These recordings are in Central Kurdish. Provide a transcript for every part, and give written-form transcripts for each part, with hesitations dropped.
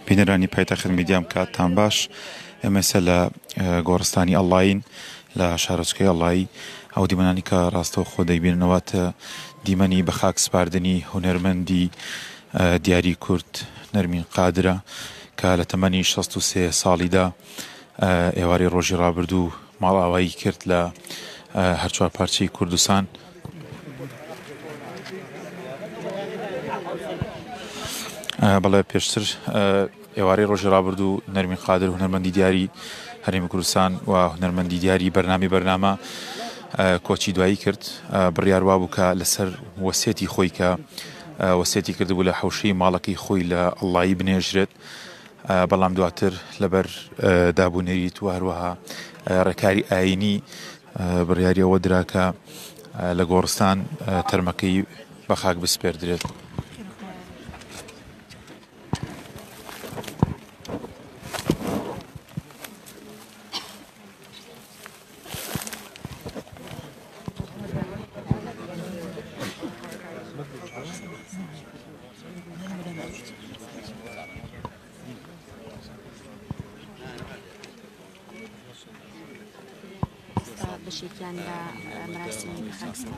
بینەرانی پایتەخت میدیام کاتتان باش. ئێمە لە گۆڕستانی ئەڵڵاین لە شارۆچکەی ئەڵڵایی ئەو دیمەنانی کە ڕاستەوە خۆ دەیبیننەوەتە دیمەنی بە خاک سپاردنی هونەرمەندی دیاری کورد نەرمین قادرە کە لە تەمەنی 63 ساڵیدا ئێواری ڕۆژی ڕابردوو ماڵئاوایی کرد لە هەر چوار پارچەی کوردستان. بەڵێ پێشتر ئێوارەی ڕۆژی ڕابردوو نەرمین قادر هونەرمەندی دیاری هەرێمی کوردستان و هونەرمەندی دیاری بەرنامە کۆچی دوایی کرد. بڕیاروا بوو کە لەسەر وەسێتی خۆی کە وەسێتی کردبوو لە حەوشەی ماڵەکەی خۆی لە ئەڵڵایی بنێژرێت، بەڵام دواتر لەبەر دابوونەریت و هەروەها ڕێکاری ئاینی بڕیاریەوە دراکە لە گۆڕستان تەرمەکەی بە خاک بسپێردرێت. بشێکیان لە مەراسیمی بەخاکسن.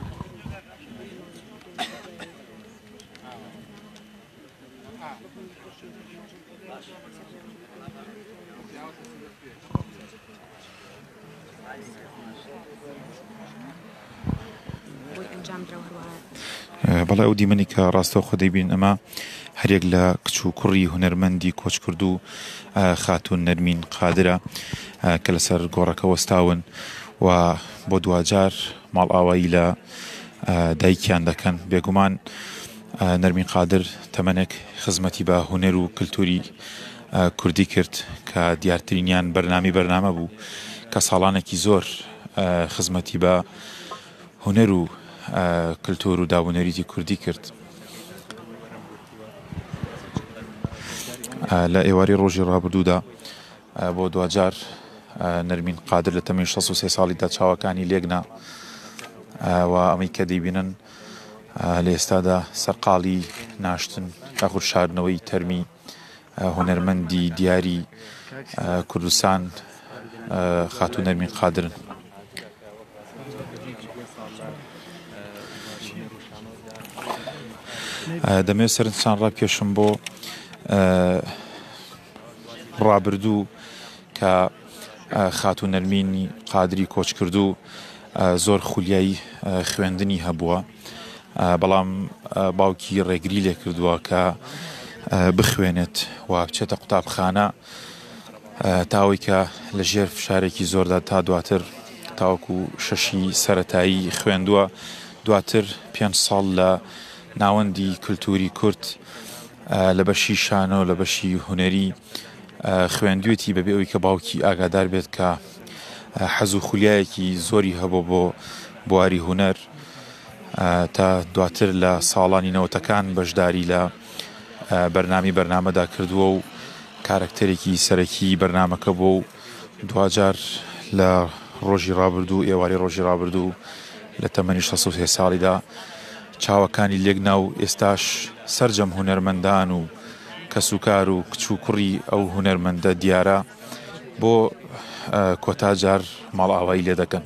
بەڵێ ئەو دیمەنی کە ڕاستەوە خۆ دەیبین ئەمە هەرێک لە کچ و کوڕی هونەرمەندی کۆچکرد و خاتون نەرمین قادرە کە لەسەر گۆڕەکە وەستاون و بۆ دوجار ماڵئاوایی لە دایکیان دەکەن. بێگومان نەرمین قادر تەمەنێک خزمەتی بە هونەر و کللتوری کوردی کرد کە دیارترینیان بەرنامە بوو کە ساڵانێکی زۆر خزمەتی بە هونەر و کللتور و دابوونەریتی کوردی کرد. لە ئێواری ڕۆژی ڕابردوودا بۆ دوجار نەرمین قادر لە تەمەنی 63 ساڵیدا چاوەکانی لێگنا و ئەمەی کە دەیبینن لە ئێستادا سەرقاڵی ناشتن یاخود شاردنەوەی تەرمی هونەرمەندی دیاری کوردستان خاتون نەرمین قادرن. دەمەوێت سەرنجتان ڕاکێشم بۆ ڕابردوو کە خاتون نەرمینی قادری کۆچ کردو زۆر خولیایی خوێندنی هەبووە، بەڵام باوکی ڕێگری لێ کردووە کە بخوێنێت و بچێتە قوتابخانە تاوەی کە لە ژێر فشارێکی زۆردا تا دواتر تاوەکو شەشی سەرەتایی خوێندووە. دواتر 5 ساڵ لە ناوەندی کللتوری کورد لە بەشی شانە و لە بەشی هونەری خوێندوێتی بەبێ ئەوی کە باوکی ئاگادار بێت کە حەز و خولیایەکی زۆری هەبوو بۆ بواری هونەر، تا دواتر لە ساڵانی نەوەتەکان بەشداری لە بەرنامەدا کردووە و کارکتەرێکی سەرەکی بەرنامەکە بۆ و دوجار لە ڕۆژی ڕابردوو ئێواری ڕۆژی ڕابردوو لە تەمەنی 63 ساڵیدا چاوەکانی لێگنا و ئێستاش سەرجەم هونەرمەندان و کەسوکار و کچ و کوڕی ئەو هونەرمەندە دیارە بۆ کۆتاجار ماڵئاوایی لێ دەکەن.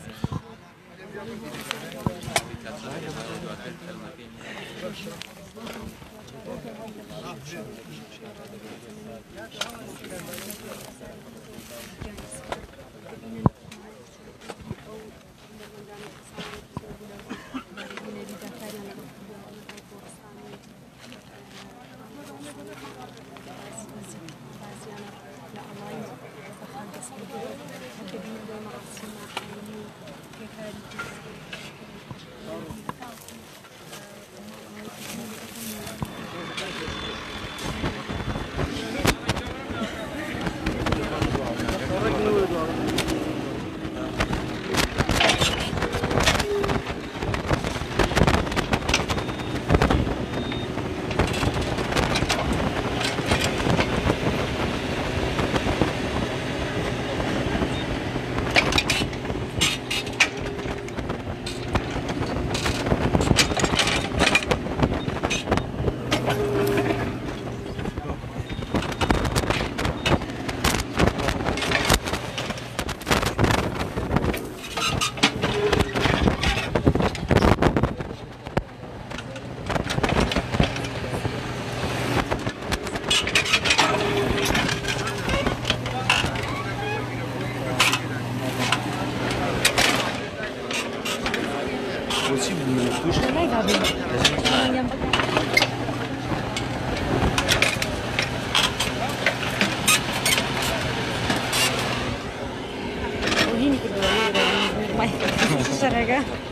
بکە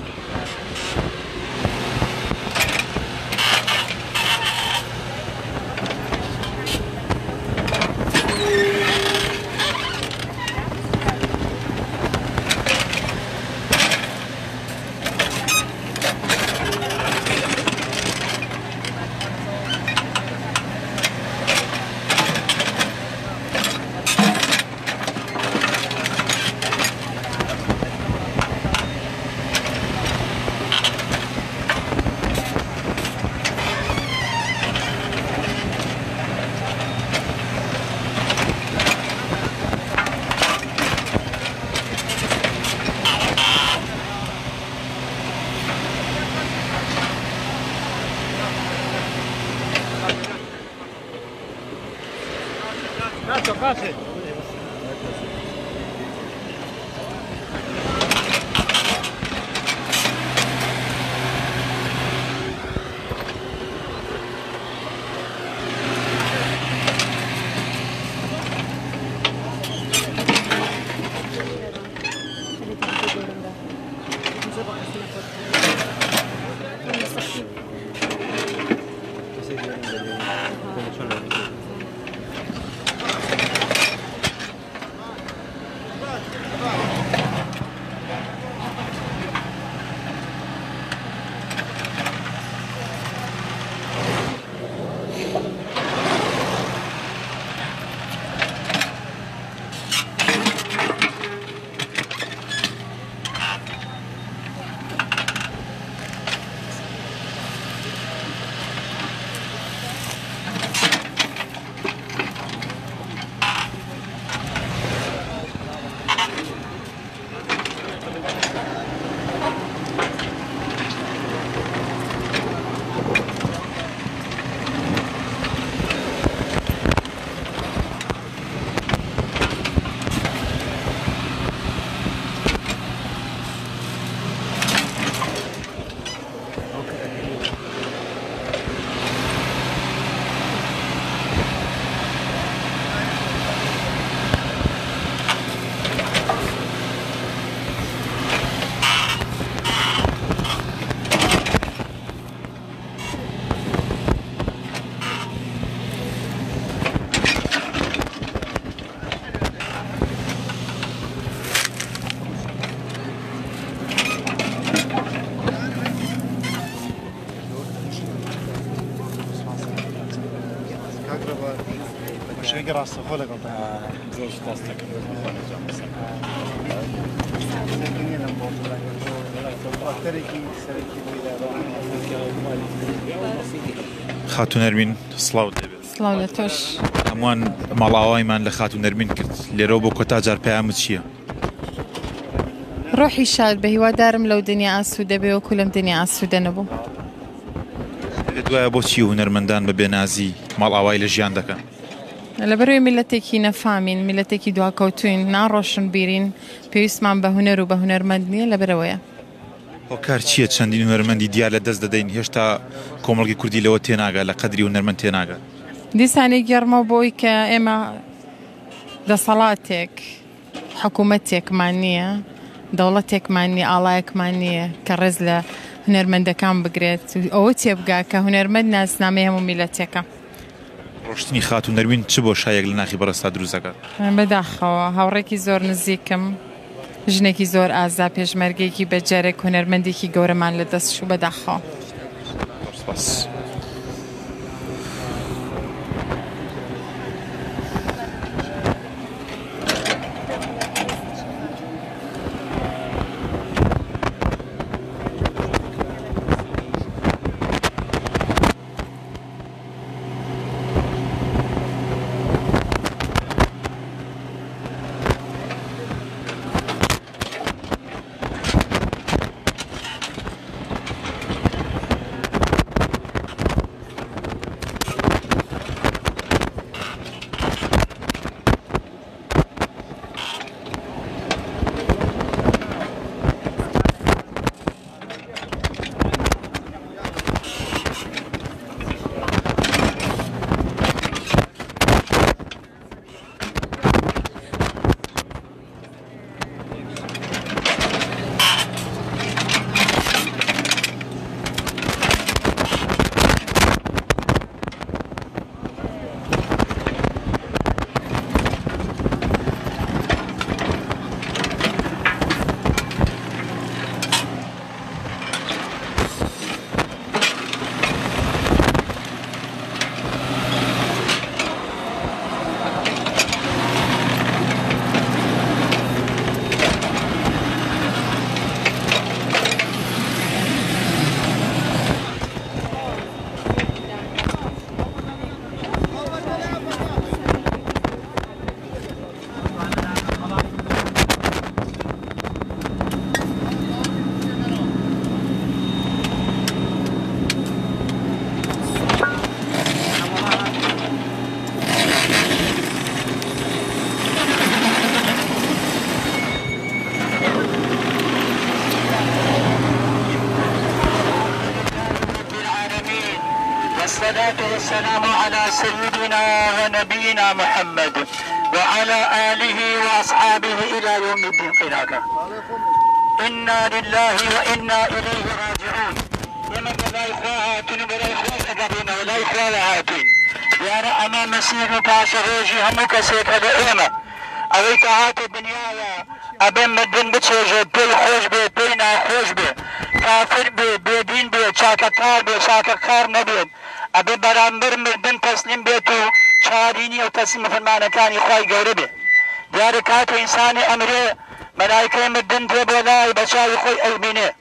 خاتون نەرمین سڵاو دەبێت سڵاو لە تۆش هەمووان ماڵاوایمان لە خاتون نەرمین کرد لێرەوە بۆ کۆتا جار پەیامت چییە؟ ڕۆحی شاد بە هیوادارم لەو دنیا ئاسوودە بێ وەکو لەم دنیا ئاسوودە نەبوو. دوایە بۆچی هونەرمەندان بە بێنازی ماڵاوای لە ژیان دەکەن؟ لەبەرەوەی میلەتێکی نەفامین، میلەتێکی دواکەوتوین، ناڕۆشن بیرین، پێویستمان بە هونەر و بە هونەرمەند نییە لەبەرەوەیە. هۆکار چییە چەندین هونەرمەندی دیا لە دەست دەدەین هێشتا کۆمەڵگی کوردی لەوە تێناگات لە قەدری هونەرمەند تێناگات؟ دیسانەی گەڕمە بۆی کە ئێمە دەسەڵاتێک حکوومەتێکمان نییە، دەوڵەتێکمان نییە، ئاڵایەکمان نییە کە ڕێز لە هونەرمەندەکان بگرێت ئەوە تێبگا کە هونەرمەند ناسنامەی هەموو میلەتێکە. ڕۆشتنی خاتون نەرمین چ بۆ شایەک لە ناخی بەڕێستا دروست دەکات؟ بەداخەوە هاوڕێکی زۆر نزیکم، ژنێکی زۆر ئازا، پێشمەرگێکی بەجارێک هونەرمەندێکی گەورەمان لە دەست شوو بەداخەوە. والسلام على سيدنا ونبينا محمد وعلى آله وأصحابه إلى يوم الدين قلاقة. إنا لله وإنا إليه راجعون. ومن لا إخواهاتين ولا إخوة أقابين ولا إخوة هاتين يعني أمام مسير تاسروجي همك سيك هذا إيمة أويت هات الدنيا أبين مدن بتشوجه بي خوش بي بينا خوش بي كافر بي بيدين بي شاكتار بي شاكتار نبيد أبي برامبر مردن تسليم بيتو شاريني أو تسليم فرمانة كان إخواي قوربي ذلك هات إنسان أمره ملائكة مردن تبولاي بشاي خوي أيمينه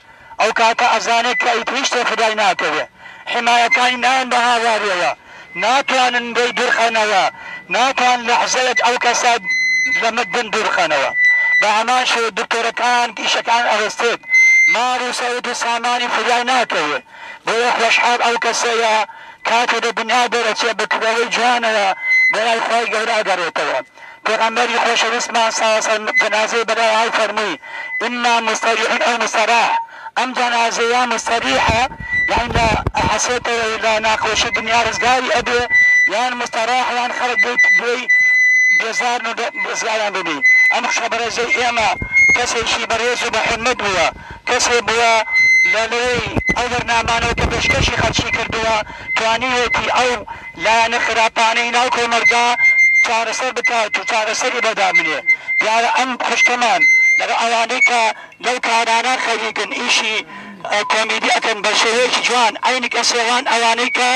أو كاتا أزانك أي تريشت فدايناته حماية كان نان بها واريا ناتوان ندي درخانوا ناتوان لحظة أو كساد لمدن درخانوا بأمان شو الدكتور كان كيش كان أرستيد مارو سعود ساماني فدايناته بيخ وشحاب أو كسيا كاتب الدنيا درتي بكبوي جوانا بلا إخوي قورا قريتوا پیغمبر خوش اسم ساسا جنازه برای های فرمی إما مستريح أو مستراح أم جنازه مستريحة يعني لا حسيت لا ناقوش الدنيا رزقاري أبي يعني مستراح يعني خرج بي بزار بزار بني أم خبر زي إما كسي شي بريزو محمد هو كسي بوا للوي أو برنامانو كبشكشي خدشي كردوا توانيوتي أو لا نخراباني ناوكو مرقا چارەسەر بکات و چارەسەری بەدامنێ دیارە ئەم خوشکەمان لەگە ئەوانەی کە لەو کارانان خەریکن ئیشی کۆمیدی ئەکەن بە شێوەیەکی جوان عینی کەسێوان ئەوانەی کە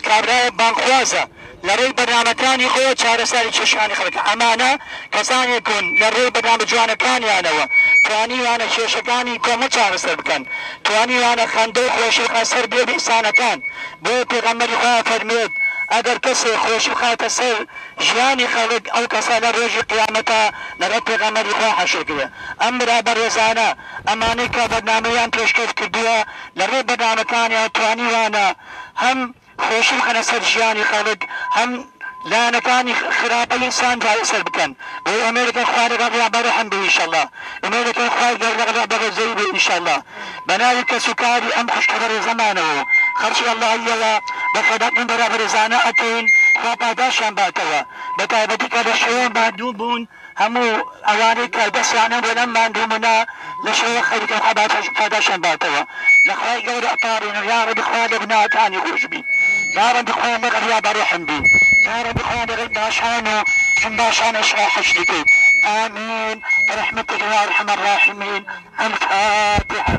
کابرای بانخوازە لەڕێی بەرنامەکانی خۆ چارەسەری چێشانی خەڵک ئەمانە کەسانێکن لەڕێی بەرنامە جوانەکانیانەوە توانیوانە کێشەکانی کۆمە چارەسەر بکەن توانیوانە خەندە و خۆشی خەسەر بێ ئینسانەکان بۆ پێغەمبەری خوا فەرمێت اگر کسی خوش بخواد سر جیانی خلق او کسا لروج قیامتا لرد پیغمبر خواه حشر کرده ام برابر رزانه امانی که برنامهیان پیشکش کردوه لرد برنامهکان یا توانی وانا هم خوش بخواد سر جیانی خلق هم لانكاني خراب الانسان جاي سر بكن وامريكا خوارق رغبه حمد ان شاء الله امريكا خوارق رغبه زيد ان شاء الله بنالك سكاري ام خش خبر زمانه خرج الله يلا بخدمت من برابر زانا اتين خاباداشان باتوا بتابتي كذا شيء بعدون همو اوانيك بس يعني ولما عندنا لشيء خير خاباداشان باتوا لخاي جور اطارين يا رب خواد ابناء ثاني خوشبي يا رب خواد غيا برحم بي يا رب خواد غيا شانو شان اشراح شديد امين برحمتك يا ارحم الراحمين الفاتحه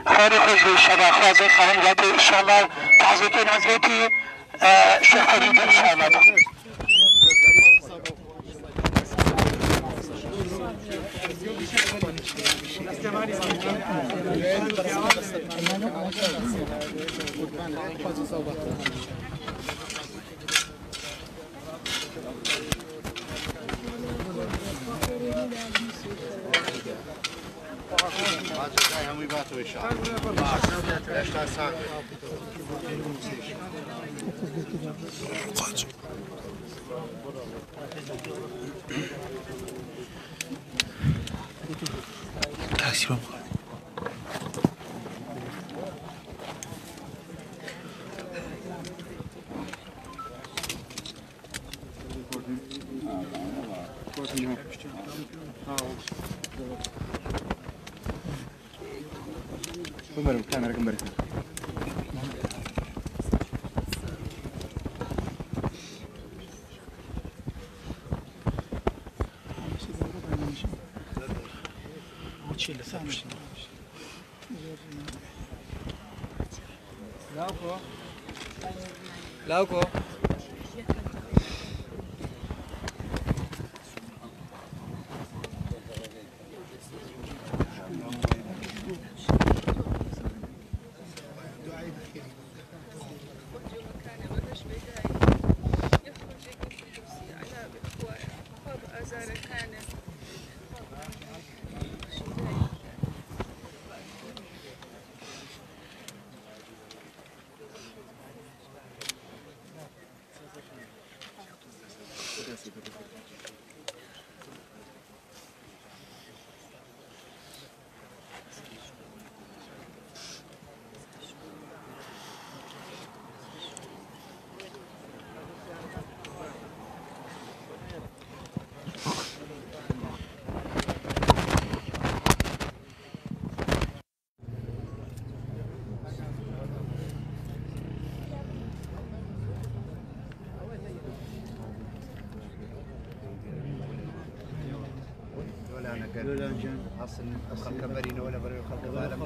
خير خوش بالشباب خوازي خانم جاتي ان شاء الله تحزيتين عزيتي شيخ فريد ان شاء الله هم يباتوا ان شاء الله. ايش صار؟ تاكسي بابا كمبر كاميرا كمبر لاوكو لولانجان أصل كبرين ولا بري خلق بالك